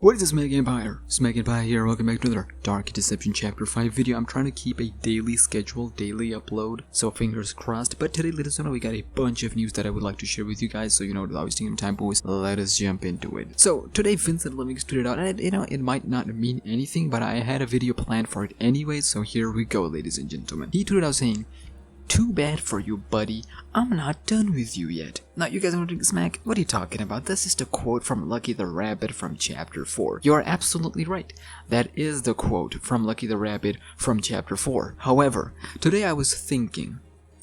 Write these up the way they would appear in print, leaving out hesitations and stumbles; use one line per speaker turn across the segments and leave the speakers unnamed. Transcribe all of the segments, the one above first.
What is this, SmackNPie? SmackNPie here, welcome back to another Dark Deception Chapter 5 video. I'm trying to keep a daily schedule, daily upload, so fingers crossed. But today, ladies and gentlemen, we got a bunch of news that I would like to share with you guys, so without wasting any time, boys, let us jump into it. So, today, Vincent Livings tweeted out, and it might not mean anything, but I had a video planned for it anyway, so here we go, ladies and gentlemen. He tweeted out saying, "Too bad for you, buddy. I'm not done with you yet." Now, you guys are wondering, Smack, what are you talking about? This is the quote from Lucky the Rabbit from Chapter 4. You are absolutely right. That is the quote from Lucky the Rabbit from Chapter 4. However, today I was thinking,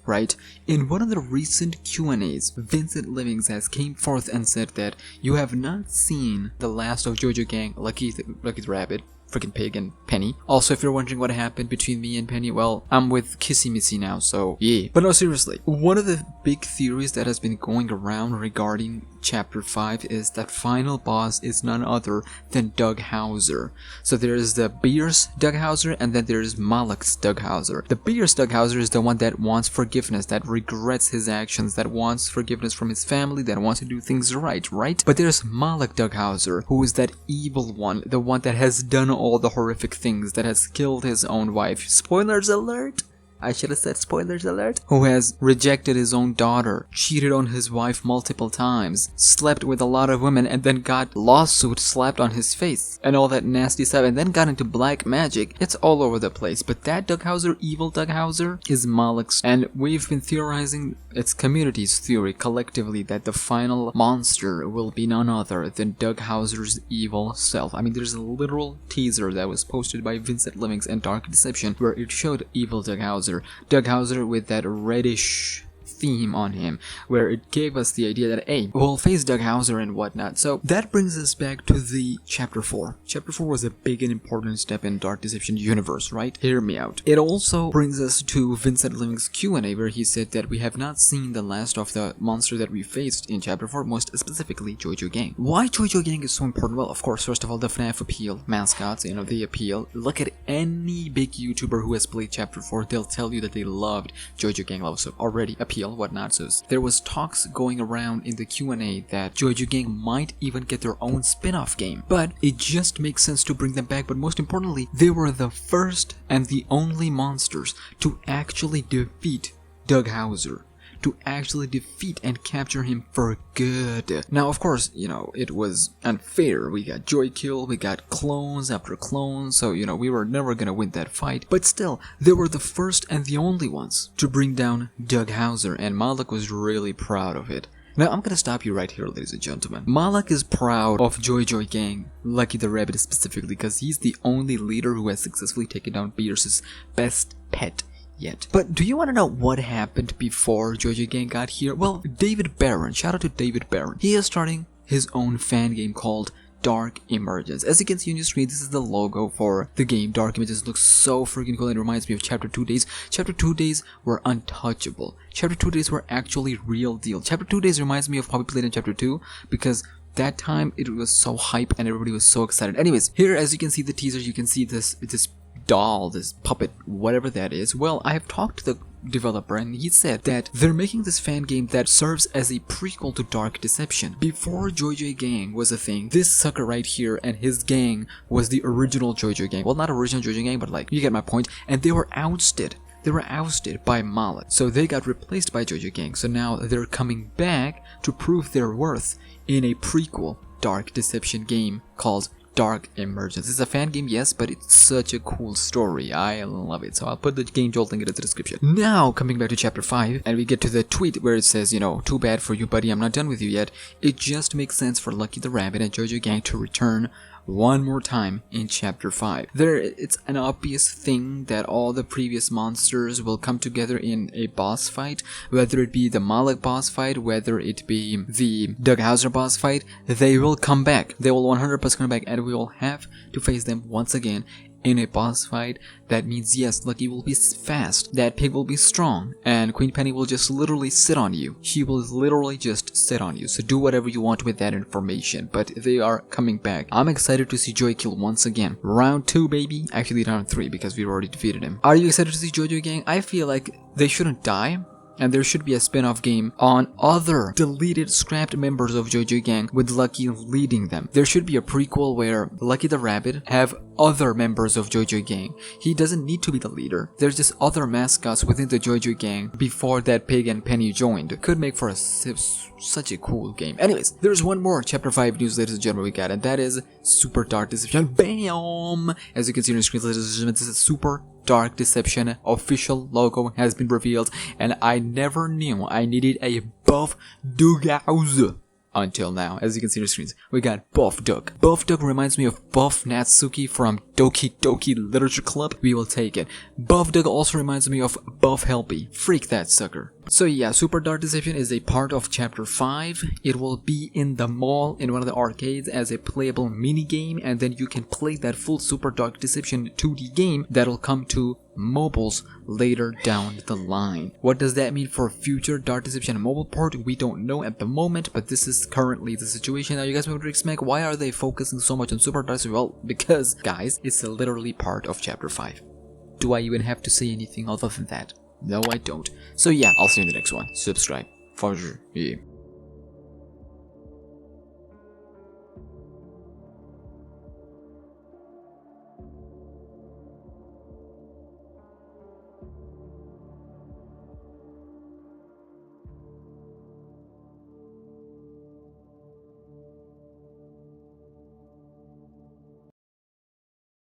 right? In one of the recent Q&As, Vincent Livings has came forth and said that you have not seen the last of Jojo Gang, Lucky the Rabbit, freaking Pig, and Penny. Also, if you're wondering what happened between me and Penny, well, I'm with Kissy Missy now, so yeah. But no, seriously, one of the big theories that has been going around regarding Chapter 5 is that final boss is none other than Doug Hauser. So there is the Beer's Doug Hauser, and then there's Malak's Doug Hauser. The Beer's Doug Hauser is the one that wants forgiveness, that regrets his actions, that wants forgiveness from his family, that wants to do things right? But there's Malak Doug Hauser, who is that evil one, the one that has done all the horrific things, that has killed his own wife. Spoilers alert! I should have said spoilers alert. Who has rejected his own daughter, cheated on his wife multiple times, slept with a lot of women, and then got lawsuit slapped on his face, and all that nasty stuff, and then got into black magic. It's all over the place. But that Doug Hauser, evil Doug Hauser, is Malak's, and we've been theorizing, it's community's theory collectively, that the final monster will be none other than Doug Hauser's evil self. I mean, there's a literal teaser that was posted by Vincent Livings and Dark Deception where it showed evil Doug Hauser. Doug Hauser with that reddish theme on him, where it gave us the idea that, hey, we'll face Doug Hauser and whatnot. So that brings us back to the Chapter 4. Chapter 4 was a big and important step in Dark Deception universe, right? Hear me out. It also brings us to Vincent Living's Q&A, where he said that we have not seen the last of the monster that we faced in Chapter 4, most specifically Jojo Gang. Why Jojo Gang is so important? Well, of course, first of all, the FNAF appeal, mascots, they appeal. Look at any big YouTuber who has played Chapter 4, they'll tell you that they loved Jojo Gang levels, so already appeal, whatnot. So there was talks going around in the Q&A that Jojo Gang might even get their own spin-off game, but it just makes sense to bring them back. But most importantly, they were the first and the only monsters to actually defeat Doug Hauser, to actually defeat and capture him for good. Now, of course, it was unfair. We got Joy Kill, we got clones after clones, so, we were never gonna win that fight. But still, they were the first and the only ones to bring down Doug Hauser, and Malak was really proud of it. Now, I'm gonna stop you right here, ladies and gentlemen. Malak is proud of Jojo Gang, Lucky the Rabbit specifically, because he's the only leader who has successfully taken down Beerus' best pet yet. But do you want to know what happened before Jojo Gang got here? Well, David Barron, shout out to David Barron. He is starting his own fan game called Dark Emergence. As you can see on your screen, this is the logo for the game. Dark Emergence looks so freaking cool. It reminds me of Chapter 2 days. Chapter 2 days were untouchable. Chapter 2 days were actually real deal. Chapter 2 days reminds me of how we played in Chapter 2 because that time it was so hype and everybody was so excited. Anyways, here as you can see the teasers, you can see this doll, this puppet, whatever that is. Well, I have talked to the developer and he said that they're making this fan game that serves as a prequel to Dark Deception. Before Jojo Gang was a thing, this sucker right here and his gang was the original Jojo Gang. Well, not original Jojo Gang, but you get my point. And they were ousted. They were ousted by Malak. So they got replaced by Jojo Gang. So now they're coming back to prove their worth in a prequel Dark Deception game called Dark Emergence. It's a fan game, yes, but it's such a cool story. I love it. So I'll put the game Jolt link in the description. Now, coming back to Chapter 5, and we get to the tweet where it says, too bad for you, buddy, I'm not done with you yet. It just makes sense for Lucky the Rabbit and Jojo Gang to return one more time in Chapter 5. It's an obvious thing that all the previous monsters will come together in a boss fight, whether it be the Malak boss fight, whether it be the Doug Hauser boss fight, they will come back. They will 100% come back, and we will have to face them once again in a boss fight. That means, yes, Lucky will be fast, that Pig will be strong, and Queen Penny will just literally sit on you. She will literally just sit on you, so do whatever you want with that information, but they are coming back. I'm excited to see Joy Kill once again. Round 2, baby. Actually, round 3, because we already defeated him. Are you excited to see Jojo Gang? I feel like they shouldn't die. and there should be a spin-off game on other deleted, scrapped members of JoJo Gang with Lucky leading them. There should be a prequel where Lucky the Rabbit have other members of JoJo Gang. He doesn't need to be the leader. There's just other mascots within the JoJo Gang before that Pig and Penny joined. Could make for such a cool game. Anyways, there's one more Chapter 5 news, ladies and gentlemen, we got, and that is Super Dark Deception. BAM! As you can see on your screen, ladies and gentlemen, this is Super Dark Deception official logo has been revealed, and I never knew I needed a buff Hauser until now. As you can see on your screens, we got Buff Duck. Buff Duck reminds me of Buff Natsuki from Doki Doki Literature Club. We will take it. Buff Duck also reminds me of Buff Helpy. Freak that sucker. So yeah, Super Dark Deception is a part of Chapter 5. It will be in the mall in one of the arcades as a playable mini game, and then you can play that full Super Dark Deception 2D game that'll come to mobiles later down the line. What does that mean for future Dark Deception mobile port? We don't know at the moment, but this is currently the situation. Now you guys may wonder, Smack, why are they focusing so much on Super Dark Deception? Well, because guys, it's literally part of Chapter 5. Do I even have to say anything other than that? No, I don't. So yeah, I'll see you in the next one. Subscribe. Hauser. Yeah.